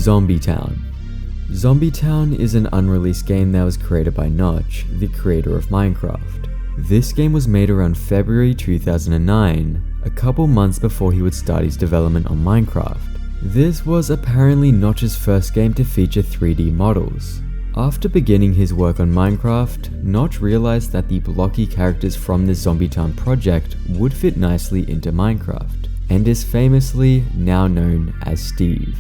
Zombitown. Zombitown is an unreleased game that was created by Notch, the creator of Minecraft. This game was made around February 2009, a couple months before he would start his development on Minecraft. This was apparently Notch's first game to feature 3D models. After beginning his work on Minecraft, Notch realized that the blocky characters from the Zombitown project would fit nicely into Minecraft, and is famously now known as Steve.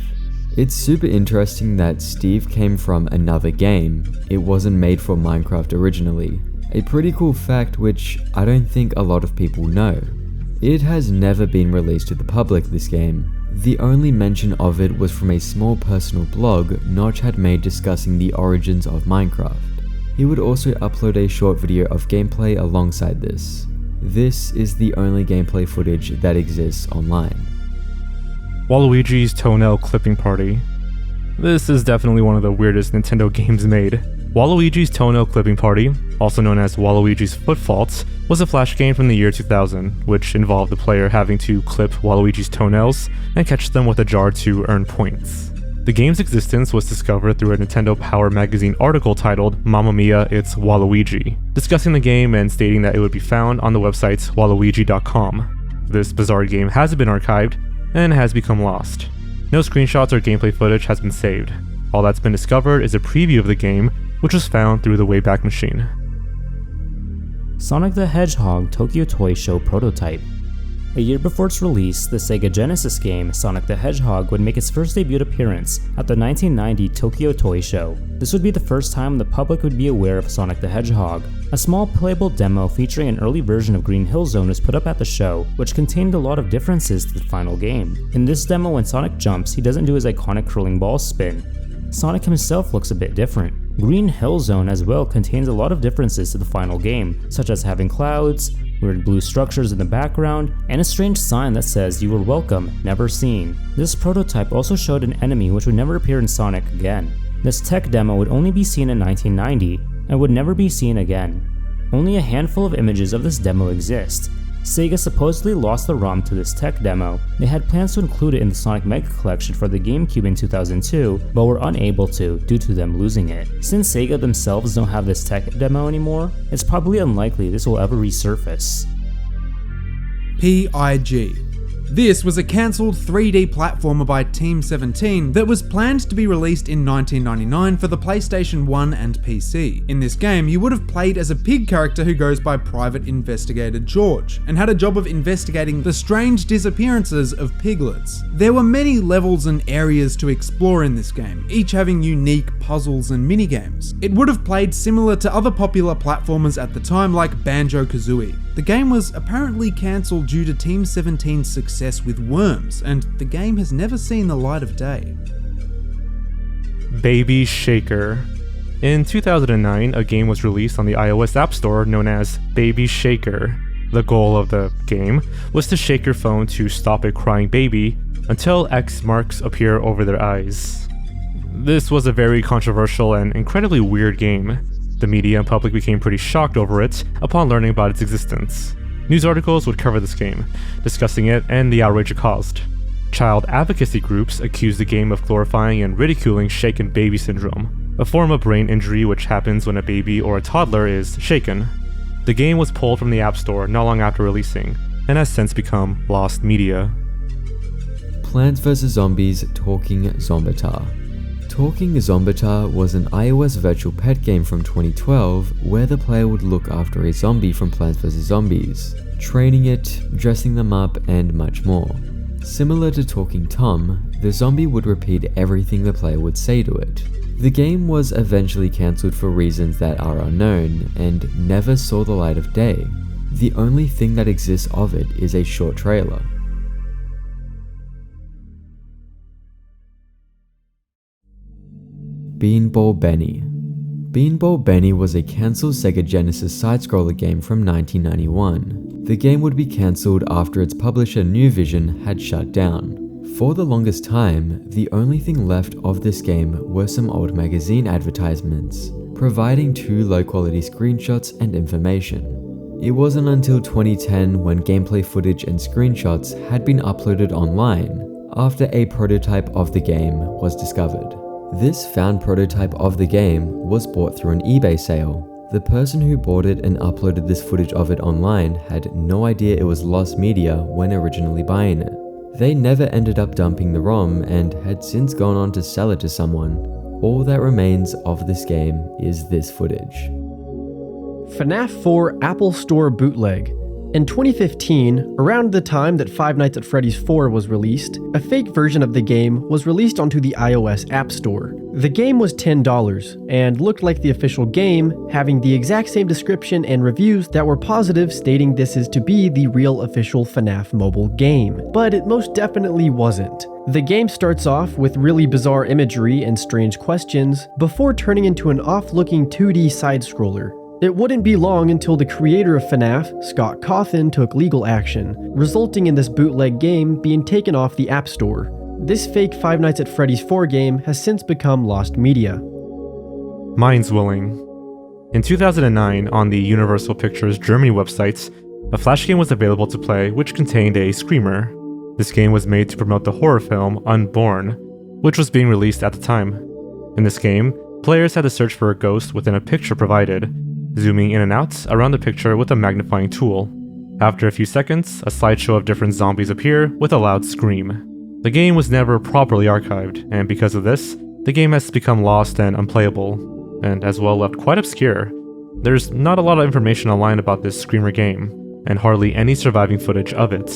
It's super interesting that Steve came from another game. It wasn't made for Minecraft originally. A pretty cool fact which I don't think a lot of people know. It has never been released to the public, this game. The only mention of it was from a small personal blog Notch had made discussing the origins of Minecraft. He would also upload a short video of gameplay alongside this. This is the only gameplay footage that exists online. Waluigis Toenail Clipping Party. This is definitely one of the weirdest Nintendo games made. Waluigi's Toenail Clipping Party, also known as Waluigi's Foot Faults, was a flash game from the year 2000, which involved the player having to clip Waluigi's toenails and catch them with a jar to earn points. The game's existence was discovered through a Nintendo Power magazine article titled Mamma Mia, It's Waluigi, discussing the game and stating that it would be found on the website waluigi.com. This bizarre game hasn't been archived and has become lost. No screenshots or gameplay footage has been saved. All that's been discovered is a preview of the game, which was found through the Wayback Machine. Sonic the Hedgehog Tokyo Toy Show prototype. A year before its release, the Sega Genesis game Sonic the Hedgehog would make its first debut appearance at the 1990 Tokyo Toy Show. This would be the first time the public would be aware of Sonic the Hedgehog. A small playable demo featuring an early version of Green Hill Zone was put up at the show, which contained a lot of differences to the final game. In this demo, when Sonic jumps, he doesn't do his iconic curling ball spin. Sonic himself looks a bit different. Green Hill Zone as well contains a lot of differences to the final game, such as having clouds, weird blue structures in the background, and a strange sign that says "You were welcome, never seen." This prototype also showed an enemy which would never appear in Sonic again. This tech demo would only be seen in 1990 and would never be seen again. Only a handful of images of this demo exist. Sega supposedly lost the ROM to this tech demo. They had plans to include it in the Sonic Mega Collection for the GameCube in 2002, but were unable to due to them losing it. Since Sega themselves don't have this tech demo anymore, it's probably unlikely this will ever resurface. PIG. This was a cancelled 3D platformer by Team 17 that was planned to be released in 1999 for the PlayStation 1 and PC. In this game, you would have played as a pig character who goes by Private Investigator George, and had a job of investigating the strange disappearances of piglets. There were many levels and areas to explore in this game, each having unique puzzles and minigames. It would have played similar to other popular platformers at the time like Banjo-Kazooie. The game was apparently cancelled due to Team 17's success with Worms, and the game has never seen the light of day. Baby Shaker. In 2009, a game was released on the iOS App Store known as Baby Shaker. The goal of the game was to shake your phone to stop a crying baby until X marks appear over their eyes. This was a very controversial and incredibly weird game. The media and public became pretty shocked over it upon learning about its existence. News articles would cover this game, discussing it and the outrage it caused. Child advocacy groups accused the game of glorifying and ridiculing shaken baby syndrome, a form of brain injury which happens when a baby or a toddler is shaken. The game was pulled from the App Store not long after releasing, and has since become lost media. Plants vs. Zombies Talking Zombitar. Talking Zombitar was an iOS virtual pet game from 2012 where the player would look after a zombie from Plants vs. Zombies, training it, dressing them up, and much more. Similar to Talking Tom, the zombie would repeat everything the player would say to it. The game was eventually cancelled for reasons that are unknown and never saw the light of day. The only thing that exists of it is a short trailer. Beanball Benny. Beanball Benny was a cancelled Sega Genesis side-scroller game from 1991. The game would be cancelled after its publisher New Vision had shut down. For the longest time, the only thing left of this game were some old magazine advertisements, providing 2 low-quality screenshots and information. It wasn't until 2010 when gameplay footage and screenshots had been uploaded online. after a prototype of the game was discovered. This found prototype of the game was bought through an eBay sale. The person who bought it and uploaded this footage of it online had no idea it was lost media when originally buying it. They never ended up dumping the ROM and had since gone on to sell it to someone. All that remains of this game is this footage. FNAF 4 Apple Store Bootleg. In 2015, around the time that Five Nights at Freddy's 4 was released, a fake version of the game was released onto the iOS App Store. The game was $10 and looked like the official game, having the exact same description and reviews that were positive, stating this is to be the real official FNAF mobile game. But it most definitely wasn't. The game starts off with really bizarre imagery and strange questions, before turning into an off-looking 2D side-scroller. It wouldn't be long until the creator of FNAF, Scott Cawthon, took legal action, resulting in this bootleg game being taken off the App Store. This fake Five Nights at Freddy's 4 game has since become lost media. Mind's Willing. In 2009, on the Universal Pictures Germany websites, a Flash game was available to play which contained a screamer. This game was made to promote the horror film Unborn, which was being released at the time. In this game, players had to search for a ghost within a picture provided, zooming in and out around the picture with a magnifying tool. After a few seconds, a slideshow of different zombies appear with a loud scream. The game was never properly archived, and because of this, the game has become lost and unplayable, and as well left quite obscure. There's not a lot of information online about this screamer game, and hardly any surviving footage of it.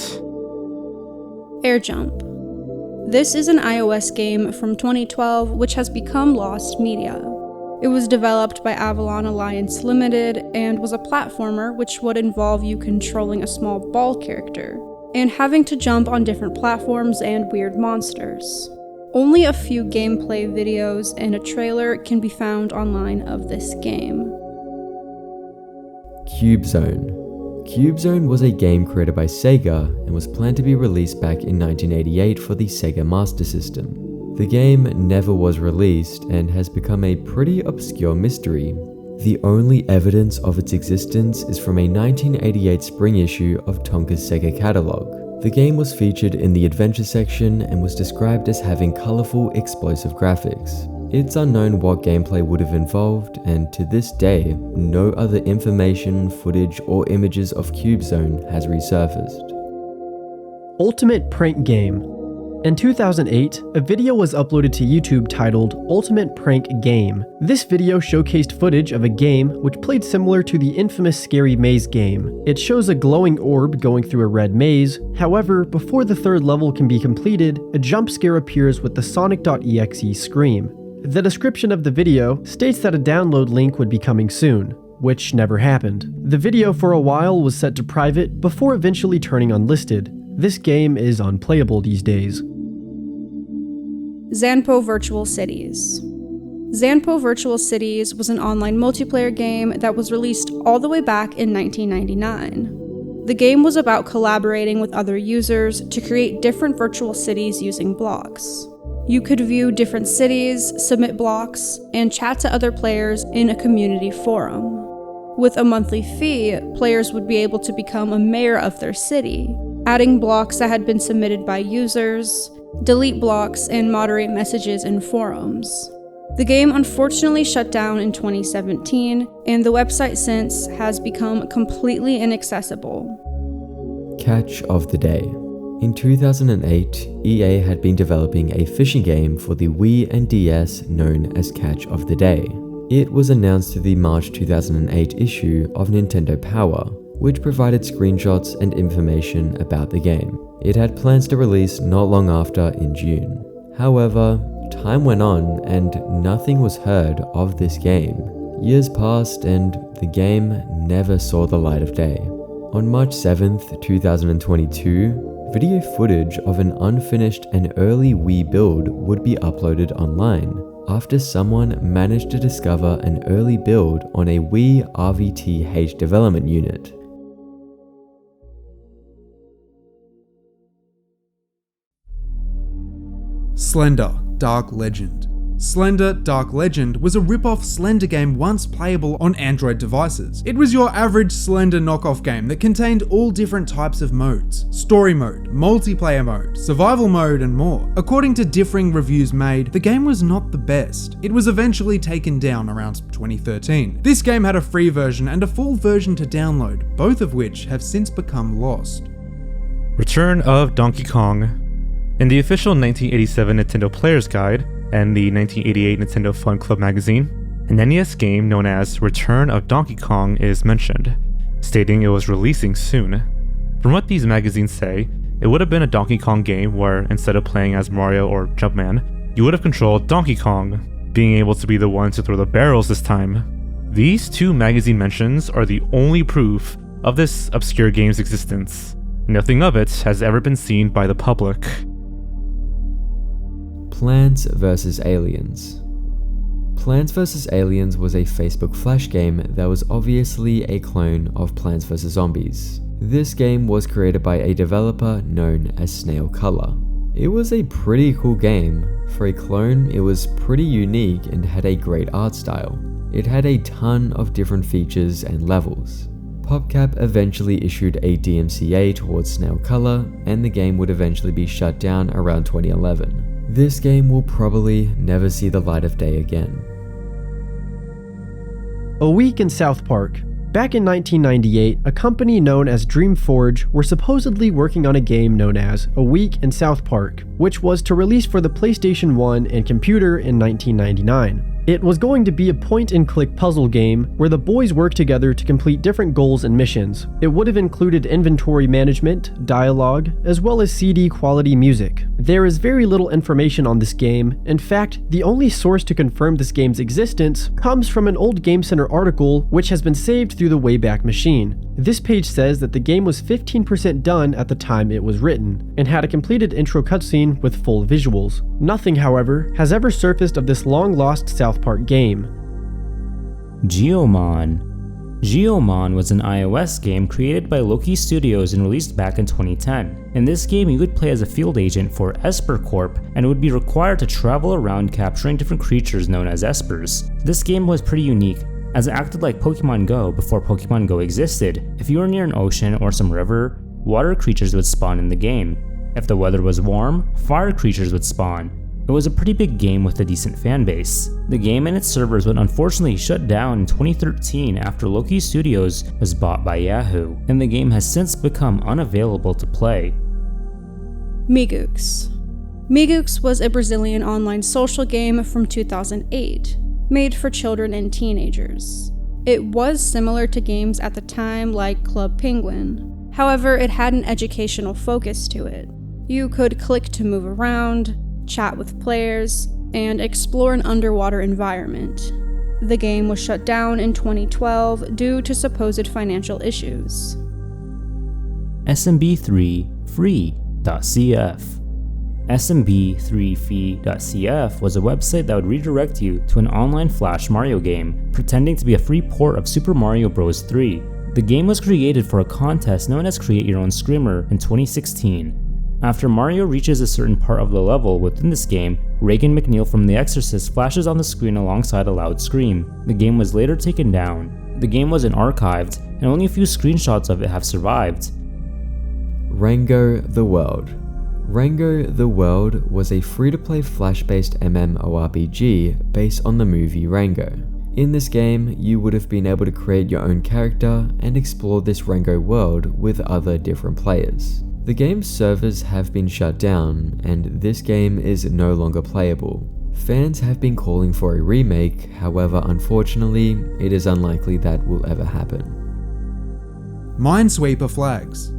Air Jump. This is an iOS game from 2012 which has become lost media. It was developed by Avalon Alliance Limited and was a platformer which would involve you controlling a small ball character and having to jump on different platforms and weird monsters. Only a few gameplay videos and a trailer can be found online of this game. Cube Zone. Cube Zone was a game created by Sega and was planned to be released back in 1988 for the Sega Master System. The game never was released and has become a pretty obscure mystery. The only evidence of its existence is from a 1988 spring issue of Tonka's Sega catalog. The game was featured in the adventure section and was described as having colorful, explosive graphics. It's unknown what gameplay would have involved, and to this day, no other information, footage, or images of Cube Zone has resurfaced. Ultimate Prank Game. In 2008, a video was uploaded to YouTube titled Ultimate Prank Game. This video showcased footage of a game which played similar to the infamous Scary Maze game. It shows a glowing orb going through a red maze. However, before the third level can be completed, a jump scare appears with the Sonic.exe scream. The description of the video states that a download link would be coming soon, which never happened. The video for a while was set to private before eventually turning unlisted. This game is unplayable these days. Zanpo Virtual Cities. Zanpo Virtual Cities was an online multiplayer game that was released all the way back in 1999. The game was about collaborating with other users to create different virtual cities using blocks. You could view different cities, submit blocks, and chat to other players in a community forum. With a monthly fee, players would be able to become a mayor of their city, adding blocks that had been submitted by users, delete blocks, and moderate messages in forums. The game unfortunately shut down in 2017, and the website since has become completely inaccessible. Catch of the Day. In 2008, EA had been developing a fishing game for the Wii and DS known as Catch of the Day. It was announced to the March 2008 issue of Nintendo Power, which provided screenshots and information about the game. It had plans to release not long after in June. However, time went on and nothing was heard of this game. Years passed and the game never saw the light of day. On March 7th, 2022, video footage of an unfinished and early Wii build would be uploaded online after someone managed to discover an early build on a Wii RVTH development unit. Slender, Dark Legend. Slender Dark Legend was a rip-off Slender game once playable on Android devices. It was your average Slender knockoff game that contained all different types of modes: story mode, multiplayer mode, survival mode, and more. According to differing reviews made, the game was not the best. It was eventually taken down around 2013. This game had a free version and a full version to download, both of which have since become lost. Return of Donkey Kong. In the official 1987 Nintendo Player's Guide and the 1988 Nintendo Fun Club magazine, an NES game known as Return of Donkey Kong is mentioned, stating it was releasing soon. From what these magazines say, it would have been a Donkey Kong game where, instead of playing as Mario or Jumpman, you would have controlled Donkey Kong, being able to be the one to throw the barrels this time. These two magazine mentions are the only proof of this obscure game's existence. Nothing of it has ever been seen by the public. Plants vs. Aliens. Plants vs. Aliens was a Facebook Flash game that was obviously a clone of Plants vs. Zombies. This game was created by a developer known as Snail Color. It was a pretty cool game. For a clone, it was pretty unique and had a great art style. It had a ton of different features and levels. PopCap eventually issued a DMCA towards Snail Color, and the game would eventually be shut down around 2011. This game will probably never see the light of day again. A Week in South Park. Back in 1998, a company known as Dreamforge were supposedly working on a game known as A Week in South Park, which was to release for the PlayStation 1 and computer in 1999. It was going to be a point-and-click puzzle game where the boys work together to complete different goals and missions. It would have included inventory management, dialogue, as well as CD quality music. There is very little information on this game. In fact, the only source to confirm this game's existence comes from an old Game Center article which has been saved through the Wayback Machine. This page says that the game was 15% done at the time it was written, and had a completed intro cutscene with full visuals. Nothing, however, has ever surfaced of this long-lost South Park game. Geomon. Geomon was an iOS game created by Loki Studios and released back in 2010. In this game, you would play as a field agent for Esper Corp and would be required to travel around capturing different creatures known as Espers. This game was pretty unique, as it acted like Pokemon Go before Pokemon Go existed. If you were near an ocean or some river, water creatures would spawn in the game. If the weather was warm, fire creatures would spawn. It was a pretty big game with a decent fan base. The game and its servers would unfortunately shut down in 2013 after Loki Studios was bought by Yahoo, and the game has since become unavailable to play. Migus. Migus was a Brazilian online social game from 2008, made for children and teenagers. It was similar to games at the time like Club Penguin. However, it had an educational focus to it. You could click to move around, chat with players, and explore an underwater environment. The game was shut down in 2012 due to supposed financial issues. SMB3 Freecf. SMB3 Freecf was a website that would redirect you to an online Flash Mario game, pretending to be a free port of Super Mario Bros. 3. The game was created for a contest known as Create Your Own Screamer in 2016. After Mario reaches a certain part of the level within this game, Reagan McNeil from The Exorcist flashes on the screen alongside a loud scream. The game was later taken down. The game wasn't archived, and only a few screenshots of it have survived. Rango The World. Rango The World was a free-to-play Flash-based MMORPG based on the movie Rango. In this game, you would have been able to create your own character and explore this Rango world with other different players. The game's servers have been shut down, and this game is no longer playable. Fans have been calling for a remake, however, unfortunately, it is unlikely that will ever happen. Minesweeper Flags.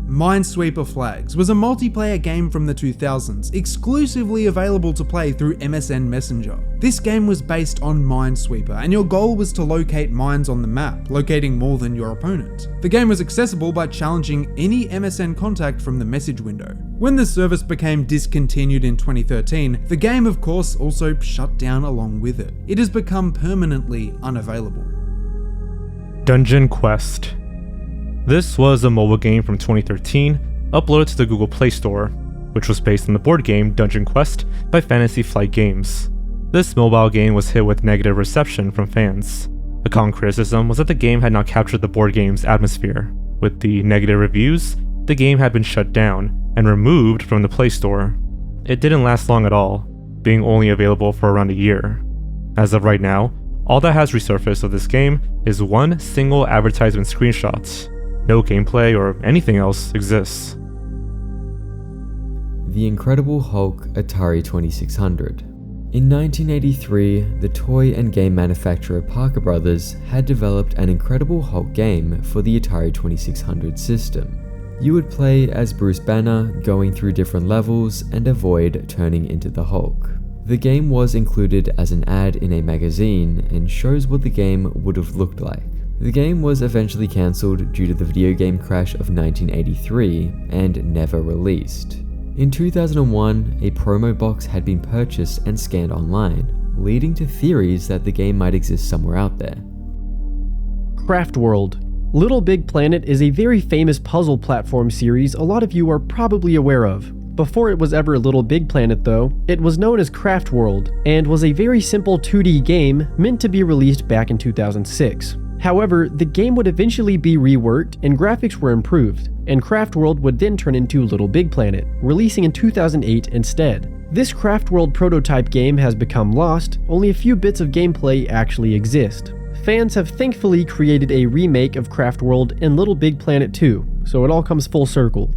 Minesweeper Flags was a multiplayer game from the 2000s, exclusively available to play through MSN Messenger. This game was based on Minesweeper, and your goal was to locate mines on the map, locating more than your opponent. The game was accessible by challenging any MSN contact from the message window. When the service became discontinued in 2013, the game of course also shut down along with it. It has become permanently unavailable. Dungeon Quest. This was a mobile game from 2013, uploaded to the Google Play Store, which was based on the board game Dungeon Quest by Fantasy Flight Games. This mobile game was hit with negative reception from fans. A common criticism was that the game had not captured the board game's atmosphere. With the negative reviews, the game had been shut down and removed from the Play Store. It didn't last long at all, being only available for around a year. As of right now, all that has resurfaced of this game is one single advertisement screenshot. No gameplay or anything else exists. The Incredible Hulk Atari 2600. In 1983, the toy and game manufacturer Parker Brothers had developed an Incredible Hulk game for the Atari 2600 system. You would play as Bruce Banner, going through different levels and avoid turning into the Hulk. The game was included as an ad in a magazine and shows what the game would have looked like. The game was eventually cancelled due to the video game crash of 1983 and never released. In 2001, a promo box had been purchased and scanned online, leading to theories that the game might exist somewhere out there. CraftWorld. Little Big Planet is a very famous puzzle platform series a lot of you are probably aware of. Before it was ever Little Big Planet though, it was known as CraftWorld, and was a very simple 2D game meant to be released back in 2006. However, the game would eventually be reworked and graphics were improved, and CraftWorld would then turn into Little Big Planet, releasing in 2008 instead. This CraftWorld prototype game has become lost, only a few bits of gameplay actually exist. Fans have thankfully created a remake of CraftWorld in Little Big Planet 2, so it all comes full circle.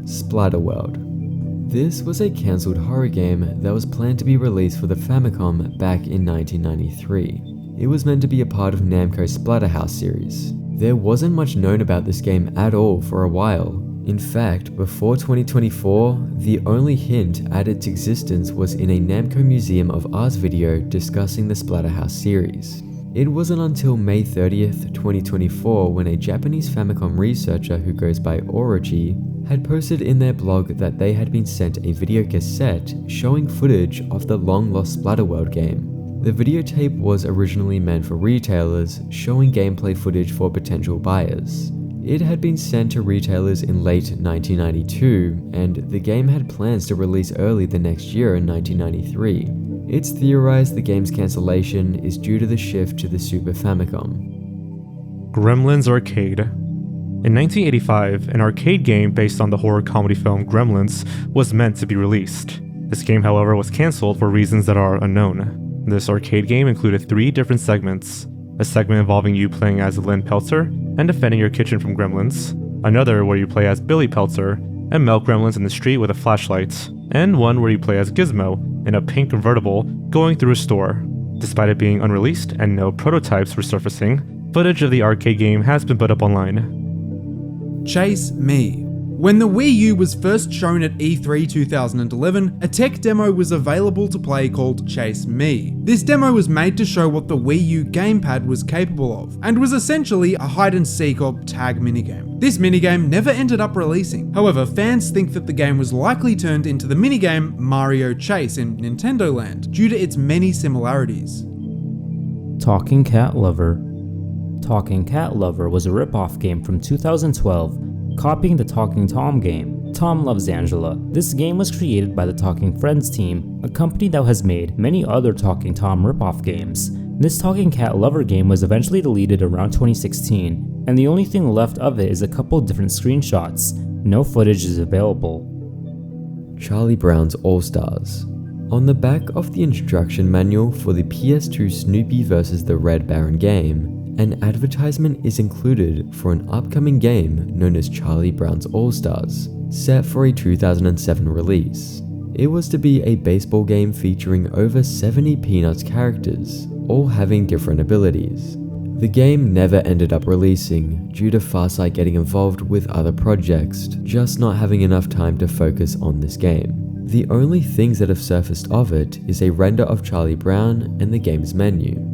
Splatterworld. This was a cancelled horror game that was planned to be released for the Famicom back in 1993. It was meant to be a part of Namco's Splatterhouse series. There wasn't much known about this game at all for a while. In fact, before 2024, the only hint at its existence was in a Namco Museum of Arts video discussing the Splatterhouse series. It wasn't until May 30th, 2024 when a Japanese Famicom researcher who goes by Orochi had posted in their blog that they had been sent a video cassette showing footage of the long-lost Splatterworld game. The videotape was originally meant for retailers, showing gameplay footage for potential buyers. It had been sent to retailers in late 1992, and the game had plans to release early the next year in 1993. It's theorized the game's cancellation is due to the shift to the Super Famicom. Gremlins Arcade. In 1985, an arcade game based on the horror comedy film Gremlins was meant to be released. This game, however, was cancelled for reasons that are unknown. This arcade game included 3 different segments: a segment involving you playing as Lynn Peltzer and defending your kitchen from gremlins, another where you play as Billy Peltzer and melt gremlins in the street with a flashlight, and one where you play as Gizmo in a pink convertible going through a store. Despite it being unreleased and no prototypes resurfacing, footage of the arcade game has been put up online. Chase Me. When the Wii U was first shown at E3 2011, a tech demo was available to play called Chase Me. This demo was made to show what the Wii U gamepad was capable of, and was essentially a hide-and-seek or tag minigame. This minigame never ended up releasing. However, fans think that the game was likely turned into the minigame Mario Chase in Nintendo Land, due to its many similarities. Talking Cat Lover. Talking Cat Lover was a rip-off game from 2012, copying the Talking Tom game, Tom Loves Angela. This game was created by the Talking Friends team, a company that has made many other Talking Tom rip-off games. This Talking Cat Lover game was eventually deleted around 2016, and the only thing left of it is a couple different screenshots. No footage is available. Charlie Brown's Allstars. On the back of the instruction manual for the PS2 Snoopy vs. the Red Baron game, an advertisement is included for an upcoming game known as Charlie Brown's All-Stars, set for a 2007 release. It was to be a baseball game featuring over 70 Peanuts characters, all having different abilities. The game never ended up releasing due to Farsight getting involved with other projects, just not having enough time to focus on this game. The only things that have surfaced of it is a render of Charlie Brown and the game's menu.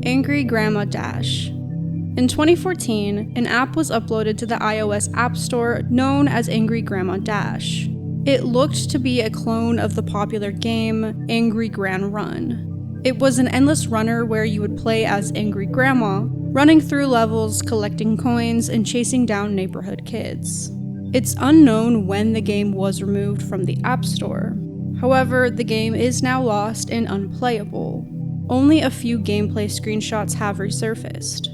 Angry Grandma Dash. In 2014, an app was uploaded to the iOS App Store known as Angry Grandma Dash. It looked to be a clone of the popular game Angry Gran Run. It was an endless runner where you would play as Angry Grandma, running through levels, collecting coins, and chasing down neighborhood kids. It's unknown when the game was removed from the App Store. However, the game is now lost and unplayable. Only a few gameplay screenshots have resurfaced.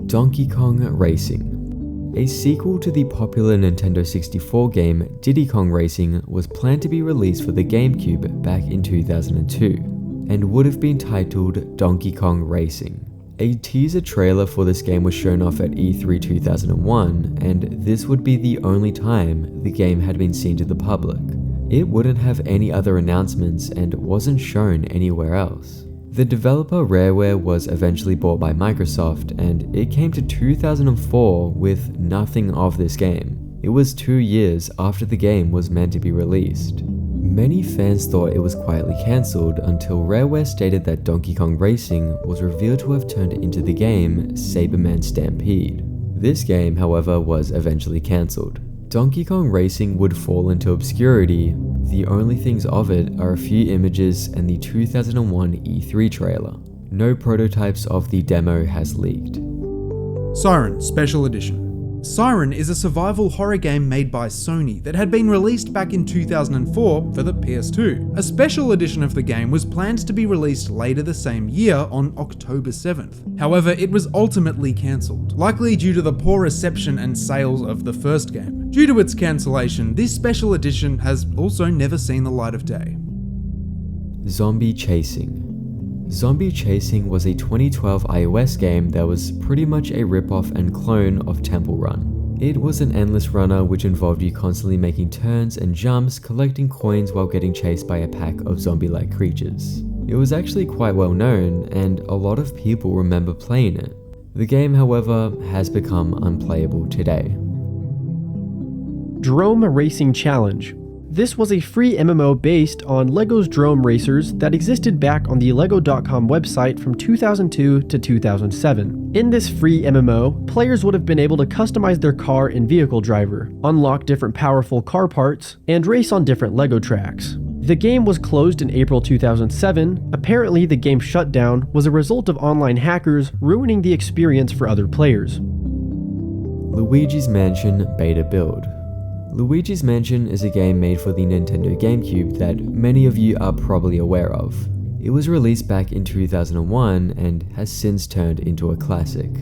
Donkey Kong Racing. A sequel to the popular Nintendo 64 game Diddy Kong Racing was planned to be released for the GameCube back in 2002, and would have been titled Donkey Kong Racing. A teaser trailer for this game was shown off at E3 2001, and this would be the only time the game had been seen to the public. It wouldn't have any other announcements and wasn't shown anywhere else. The developer Rareware was eventually bought by Microsoft, and it came to 2004 with nothing of this game. It was 2 years after the game was meant to be released. Many fans thought it was quietly cancelled until Rareware stated that Donkey Kong Racing was revealed to have turned into the game Saberman Stampede. This game, however, was eventually cancelled. Donkey Kong Racing would fall into obscurity. The only things of it are a few images and the 2001 E3 trailer. No prototypes of the demo has leaked. Siren Special Edition. Siren is a survival horror game made by Sony that had been released back in 2004 for the PS2. A special edition of the game was planned to be released later the same year on October 7th. However, it was ultimately cancelled, likely due to the poor reception and sales of the first game. Due to its cancellation, this special edition has also never seen the light of day. Zombie Chasing. Zombie Chasing was a 2012 iOS game that was pretty much a ripoff and clone of Temple Run. It was an endless runner which involved you constantly making turns and jumps, collecting coins while getting chased by a pack of zombie-like creatures. It was actually quite well known, and a lot of people remember playing it. The game, however, has become unplayable today. Drrome Racing Challenge. This was a free MMO based on LEGO's Drrome Racers that existed back on the LEGO.com website from 2002 to 2007. In this free MMO, players would have been able to customize their car and vehicle driver, unlock different powerful car parts, and race on different LEGO tracks. The game was closed in April 2007. Apparently, the game shutdown was a result of online hackers ruining the experience for other players. Luigi's Mansion Beta Build. Luigi's Mansion is a game made for the Nintendo GameCube that many of you are probably aware of. It was released back in 2001 and has since turned into a classic.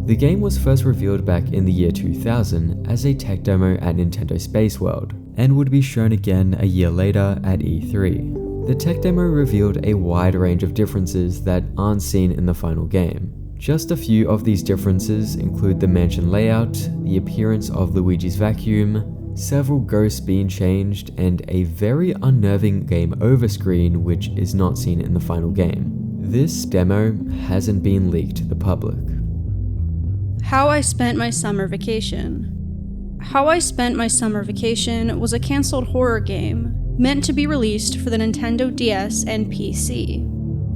The game was first revealed back in the year 2000 as a tech demo at Nintendo Space World, and would be shown again a year later at E3. The tech demo revealed a wide range of differences that aren't seen in the final game. Just a few of these differences include the mansion layout, the appearance of Luigi's vacuum, several ghosts being changed, and a very unnerving game over screen which is not seen in the final game. This demo hasn't been leaked to the public. How I Spent My Summer Vacation. How I Spent My Summer Vacation was a cancelled horror game meant to be released for the Nintendo DS and PC.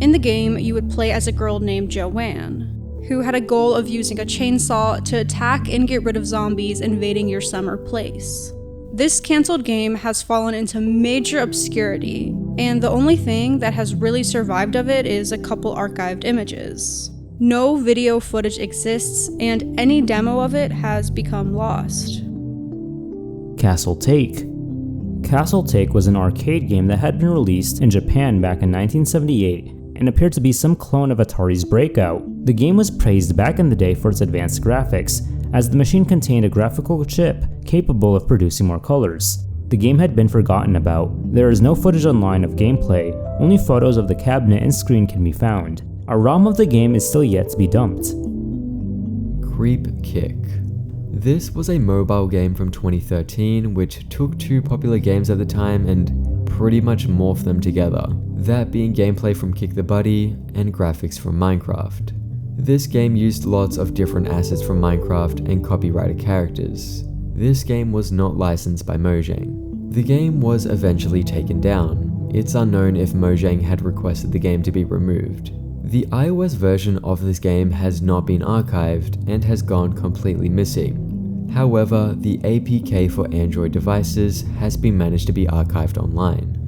In the game, you would play as a girl named Joanne, who had a goal of using a chainsaw to attack and get rid of zombies invading your summer place. This cancelled game has fallen into major obscurity, and the only thing that has really survived of it is a couple archived images. No video footage exists, and any demo of it has become lost. Castle Take. Castle Take was an arcade game that had been released in Japan back in 1978 and appeared to be some clone of Atari's Breakout. The game was praised back in the day for its advanced graphics, as the machine contained a graphical chip capable of producing more colors. The game had been forgotten about. There is no footage online of gameplay, only photos of the cabinet and screen can be found. A ROM of the game is still yet to be dumped. Creepkick. This was a mobile game from 2013 which took two popular games at the time and pretty much morphed them together, that being gameplay from Kick the Buddy and graphics from Minecraft. This game used lots of different assets from Minecraft and copyrighted characters. This game was not licensed by Mojang. The game was eventually taken down. It's unknown if Mojang had requested the game to be removed. The iOS version of this game has not been archived and has gone completely missing. However, the APK for Android devices has been managed to be archived online.